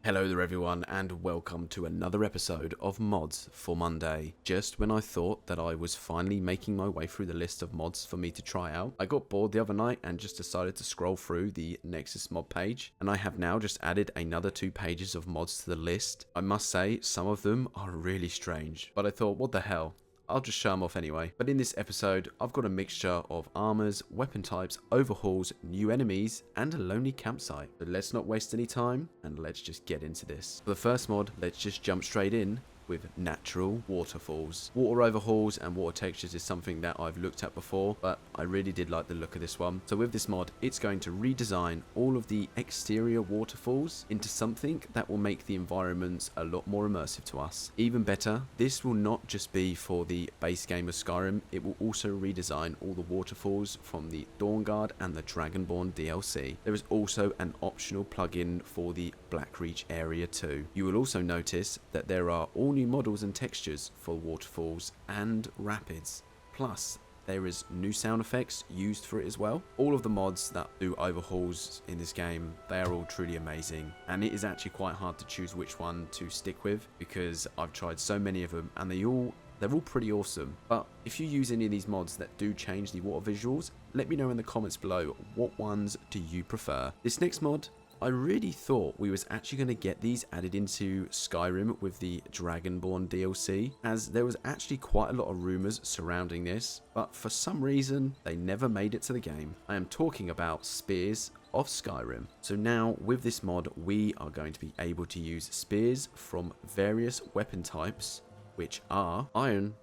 Hello there everyone and welcome to another episode of Mods for Monday. Just when I thought that I was finally making my way through the list of mods for me to try out, I got bored the other night and just decided to scroll through the Nexus mod page, and I have now just added another 2 pages of mods to the list. I must say some of them are really strange, but I thought what the hell, I'll just show them off anyway. But in this episode, I've got a mixture of armors, weapon types, overhauls, new enemies, and a lonely campsite. So let's not waste any time, and let's just get into this. For the first mod, let's just jump straight in with natural waterfalls. Water overhauls and water textures is something that I've looked at before, but I really did like the look of this one. So with this mod, it's going to redesign all of the exterior waterfalls into something that will make the environments a lot more immersive to us. Even better, this will not just be for the base game of Skyrim, it will also redesign all the waterfalls from the Dawnguard and the Dragonborn DLC. There is also an optional plugin for the Blackreach area too. You will also notice that there are all new models and textures for waterfalls and rapids. Plus, there is new sound effects used for it as well. All of the mods that do overhauls in this game, they are all truly amazing. And it is actually quite hard to choose which one to stick with because I've tried so many of them and they're all pretty awesome. But if you use any of these mods that do change the water visuals, let me know in the comments below what ones do you prefer. This next mod, I really thought we was actually going to get these added into Skyrim with the Dragonborn DLC, as there was actually quite a lot of rumours surrounding this, but for some reason they never made it to the game. I am talking about Spears of Skyrim. So now with this mod we are going to be able to use spears from various weapon types, which are iron,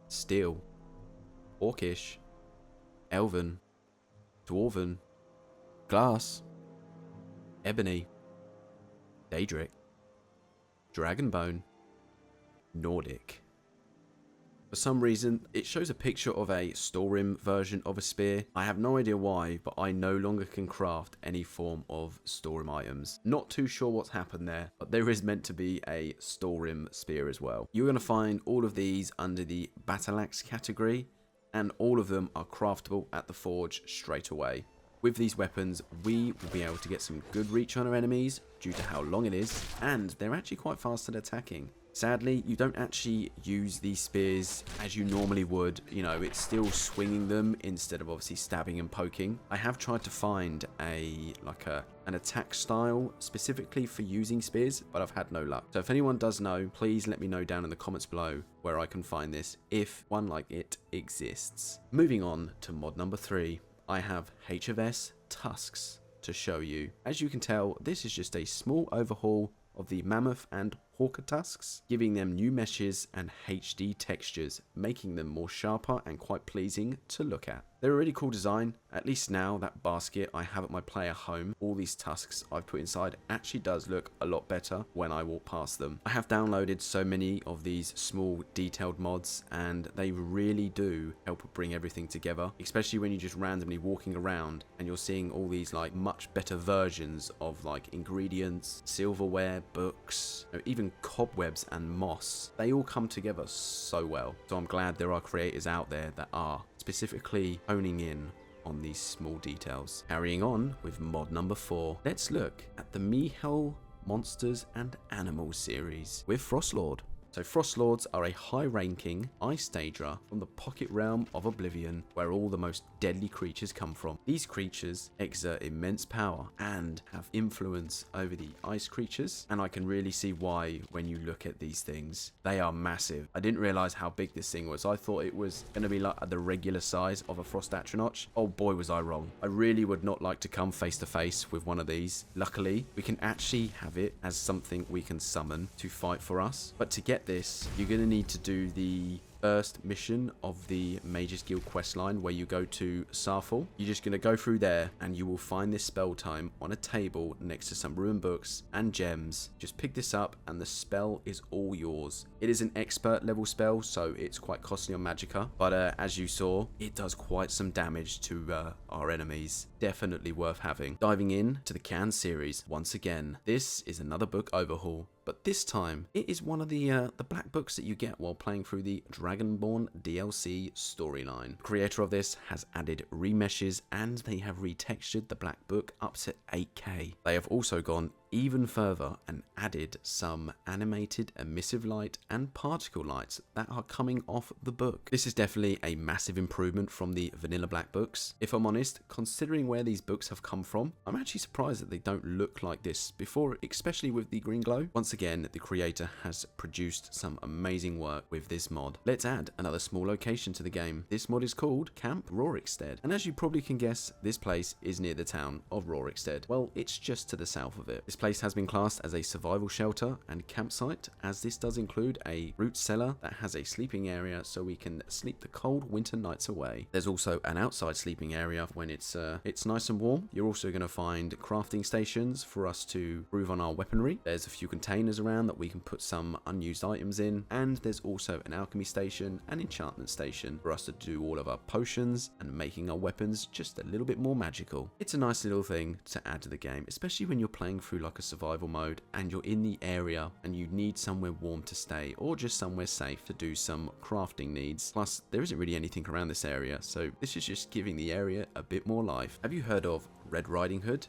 steel, orcish, elven, dwarven, glass, ebony, daedric, dragonbone, Nordic. For some reason, it shows a picture of a Storrim version of a spear. I have no idea why, but I no longer can craft any form of Storrim items. Not too sure what's happened there, but there is meant to be a Storrim spear as well. You're going to find all of these under the Battle Axe category, and all of them are craftable at the forge straight away. With these weapons, we will be able to get some good reach on our enemies due to how long it is, and they're actually quite fast at attacking. Sadly, you don't actually use these spears as you normally would. You know, it's still swinging them instead of obviously stabbing and poking. I have tried to find an attack style specifically for using spears, but I've had no luck. So if anyone does know, please let me know down in the comments below where I can find this, if one like it exists. Moving on to mod number 3. I have HFs Tusks to show you. As you can tell, this is just a small overhaul of the Mammoth and Tusks, giving them new meshes and HD textures, making them more sharper and quite pleasing to look at. They're a really cool design. At least now that basket I have at my player home, all these tusks I've put inside actually does look a lot better when I walk past them. I have downloaded so many of these small detailed mods and they really do help bring everything together, especially when you're just randomly walking around and you're seeing all these like much better versions of like ingredients, silverware, books, even cobwebs and moss. They all come together so well. So I'm glad there are creators out there that are specifically honing in on these small details. Carrying on with mod number 4, let's look at the Mihel Monsters and Animals series with Frostlord. So Frostlords are a high-ranking ice Daedra from the pocket realm of Oblivion, where all the most deadly creatures come from. These creatures exert immense power and have influence over the ice creatures, and I can really see why when you look at these things. They are massive. I didn't realize how big this thing was. I thought it was going to be like the regular size of a Frost Atronach. Oh boy, was I wrong. I really would not like to come face to face with one of these. Luckily, we can actually have it as something we can summon to fight for us. But to get this, you're going to need to do the first mission of the Mage's Guild questline where you go to Sarfall. You're just going to go through there and you will find this spell time on a table next to some rune books and gems. Just pick this up and the spell is all yours. It is an expert level spell, so it's quite costly on Magicka, but as you saw, it does quite some damage to our enemies. Definitely worth having. Diving in to the Kanjs series once again. This is another book overhaul, but this time it is one of the black books that you get while playing through the Dragonborn DLC storyline. The creator of this has added remeshes and they have retextured the black book up to 8K. They have also gone even further and added some animated emissive light and particle lights that are coming off the book. This is definitely a massive improvement from the vanilla black books. If I'm honest, considering where these books have come from, I'm actually surprised that they don't look like this before, especially with the green glow. Once again, the creator has produced some amazing work with this mod. Let's add another small location to the game. This mod is called Camp Rorikstead, and as you probably can guess, this place is near the town of Rorikstead. Well, it's just to the south of it. This place has been classed as a survival shelter and campsite, as this does include a root cellar that has a sleeping area so we can sleep the cold winter nights away. There's also an outside sleeping area when it's nice and warm. You're also going to find crafting stations for us to improve on our weaponry. There's a few containers around that we can put some unused items in, and there's also an alchemy station and enchantment station for us to do all of our potions and making our weapons just a little bit more magical. It's a nice little thing to add to the game, especially when you're playing through like a survival mode and you're in the area and you need somewhere warm to stay or just somewhere safe to do some crafting needs. Plus, there isn't really anything around this area, so this is just giving the area a bit more life. Have you heard of Red Riding Hood?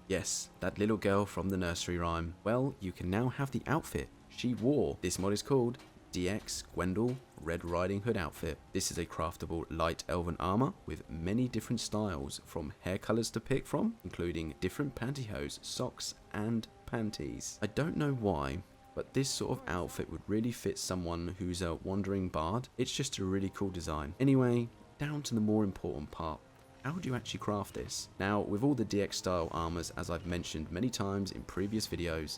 Yes, that little girl from the nursery rhyme. Well, you can now have the outfit she wore. This mod is called DX Gwendol Red Riding Hood outfit. This is a craftable light elven armor with many different styles from hair colors to pick from, including different pantyhose, socks, and panties. I don't know why, but this sort of outfit would really fit someone who's a wandering bard. It's just a really cool design. Anyway, down to the more important part. How do you actually craft this? Now, with all the DX style armors, as I've mentioned many times in previous videos,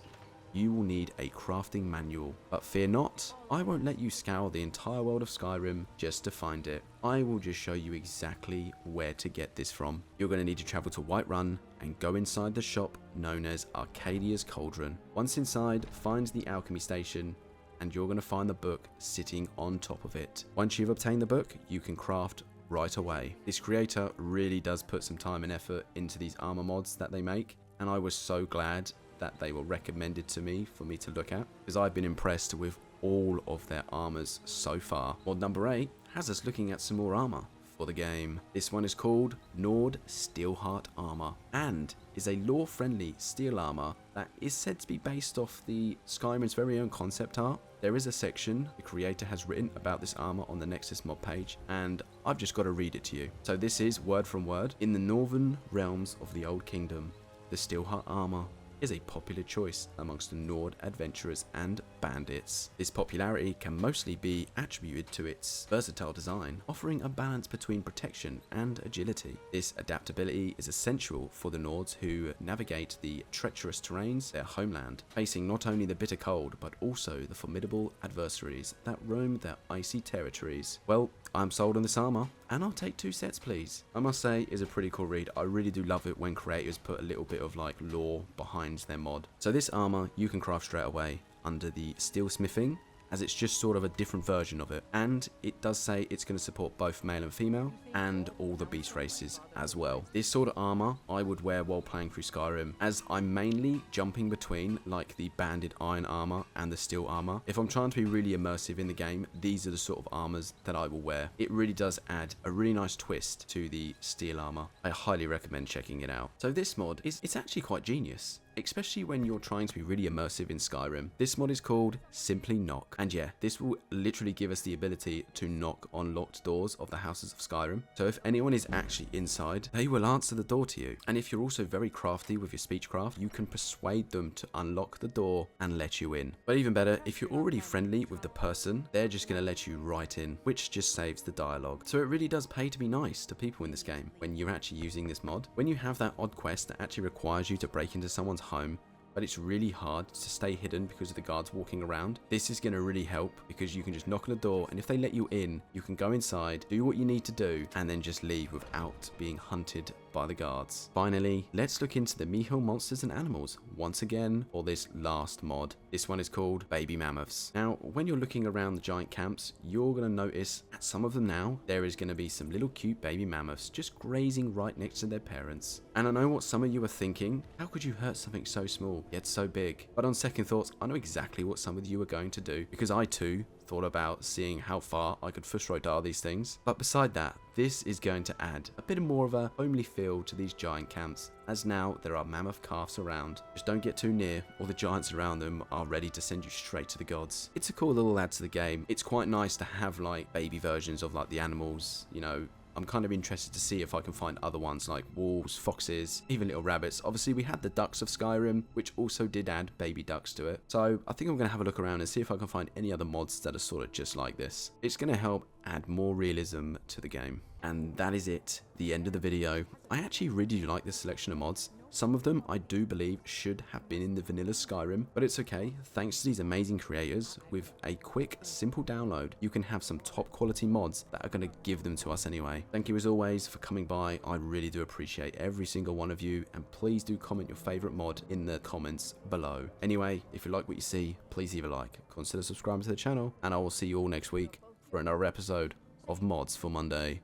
you will need a crafting manual. But fear not, I won't let you scour the entire world of Skyrim just to find it. I will just show you exactly where to get this from. You're going to need to travel to Whiterun and go inside the shop known as Arcadia's Cauldron. Once inside, find the alchemy station, and you're going to find the book sitting on top of it. Once you've obtained the book, you can craft right away. This creator really does put some time and effort into these armor mods that they make, and I was so glad that they were recommended to me for me to look at, because I've been impressed with all of their armors so far. Mod number 8 has us looking at some more armor for the game. This one is called Nord Steelheart Armor and is a lore-friendly steel armor that is said to be based off the Skyrim's very own concept art. There is a section the creator has written about this armor on the Nexus mod page, and I've just got to read it to you. So this is word from word. In the northern realms of the Old Kingdom, the Steelheart armor is a popular choice amongst the Nord adventurers and bandits. This popularity can mostly be attributed to its versatile design, offering a balance between protection and agility. This adaptability is essential for the Nords who navigate the treacherous terrains, their homeland, facing not only the bitter cold but also the formidable adversaries that roam their icy territories. Well, I'm sold on this armor, and I'll take 2 sets please. I must say, it's a pretty cool read. I really do love it when creators put a little bit of like lore behind their mod. So this armor you can craft straight away under the steelsmithing, as it's just sort of a different version of it, and it does say it's going to support both male and female and all the beast races as well. This sort of armor I would wear while playing through Skyrim, as I'm mainly jumping between like the banded iron armor and the steel armor. If I'm trying to be really immersive in the game, these are the sort of armors that I will wear. It really does add a really nice twist to the steel armor. I highly recommend checking it out. So this mod it's actually quite genius, especially when you're trying to be really immersive in Skyrim. This mod is called Simply Knock, and yeah, this will literally give us the ability to knock on locked doors of the houses of Skyrim. So if anyone is actually inside, they will answer the door to you. And if you're also very crafty with your speechcraft, you can persuade them to unlock the door and let you in. But even better, if you're already friendly with the person, they're just going to let you right in, which just saves the dialogue. So it really does pay to be nice to people in this game when you're actually using this mod. When you have that odd quest that actually requires you to break into someone's home, but it's really hard to stay hidden because of the guards walking around, this is going to really help, because you can just knock on the door, and if they let you in, you can go inside, do what you need to do, and then just leave without being hunted by the guards. Finally, let's look into the Miho monsters and animals once again for this last mod. This one is called Baby Mammoths. Now, when you're looking around the giant camps, you're going to notice at some of them now, there is going to be some little cute baby mammoths just grazing right next to their parents. And I know what some of you are thinking, how could you hurt something so small yet so big? But on second thoughts, I know exactly what some of you are going to do, because I too thought about seeing how far I could frustrate these things. But beside that, this is going to add a bit more of a homely feel to these giant camps, as now there are mammoth calves around. Just don't get too near, or the giants around them are ready to send you straight to the gods. It's a cool little add to the game. It's quite nice to have like baby versions of like the animals, you know. I'm kind of interested to see if I can find other ones like wolves, foxes, even little rabbits. Obviously, we had the ducks of Skyrim, which also did add baby ducks to it. So I think I'm going to have a look around and see if I can find any other mods that are sort of just like this. It's going to help add more realism to the game. And that is it, the end of the video. I actually really do like this selection of mods. Some of them I do believe should have been in the vanilla Skyrim, but it's okay. Thanks to these amazing creators, with a quick, simple download, you can have some top quality mods that are going to give them to us anyway. Thank you as always for coming by. I really do appreciate every single one of you, and please do comment your favourite mod in the comments below. Anyway, if you like what you see, please leave a like, consider subscribing to the channel, and I will see you all next week for another episode of Mods for Monday.